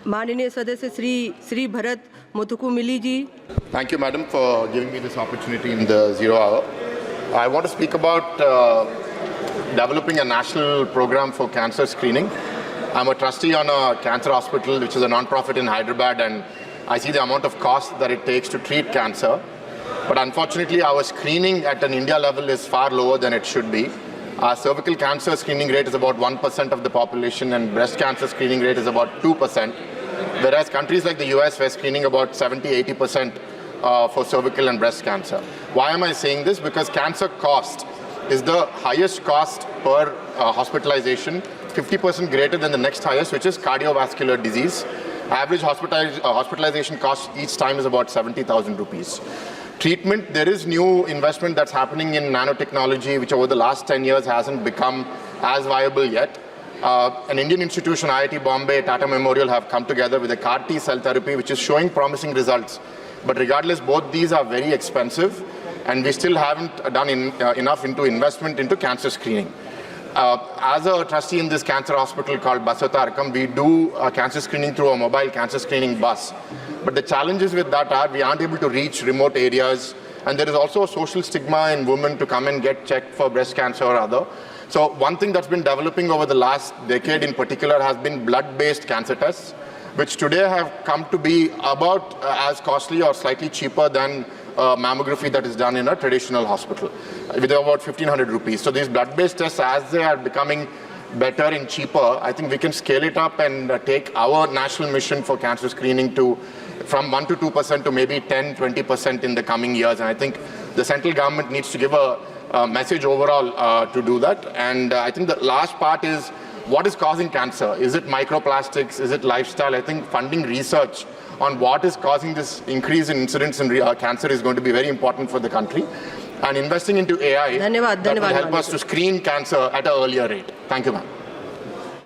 माननीय सदस्य Shri Bharat Mathukumilli ji. Thank you, madam, for giving me this opportunity in the 0 hour. I want to speak about developing a national program for cancer screening. I'm a trustee on a cancer hospital, which is a non-profit in Hyderabad, and I see the amount of cost that it takes to treat cancer. But unfortunately, our screening at an India level is far lower than it should be. Our cervical cancer screening rate is about 1% of the population, and breast cancer screening rate is about 2%. Whereas countries like the US were screening about 70-80% for cervical and breast cancer. Why am I saying this? Because cancer cost is the highest cost per hospitalization, 50% greater than the next highest, which is cardiovascular disease. Average hospitalization cost each time is about 70,000 rupees. Treatment, there is new investment that's happening in nanotechnology, which over the last 10 years hasn't become as viable yet. An Indian institution, IIT Bombay, Tata Memorial, have come together with a CAR-T cell therapy, which is showing promising results. But regardless, both these are very expensive, and we still haven't done enough into investment into cancer screening. As a trustee in this cancer hospital called Basavatarkam, we do cancer screening through a mobile cancer screening bus. But the challenges with that are we aren't able to reach remote areas, and there is also a social stigma in women to come and get checked for breast cancer or other. So one thing that's been developing over the last decade in particular has been blood-based cancer tests, which today have come to be about as costly or slightly cheaper than mammography that is done in a traditional hospital, with about 1,500 rupees. So these blood-based tests, as they are becoming better and cheaper, I think we can scale it up and take our national mission for cancer screening from 1 to 2% to maybe 10-20% in the coming years. And I think the central government needs to give a message overall to do that. And I think the last part is, what is causing cancer? Is it microplastics? Is it lifestyle? I think funding research on what is causing this increase in incidence in cancer is going to be very important for the country. And investing into AI that will help us to screen cancer at an earlier rate. Thank you, ma'am.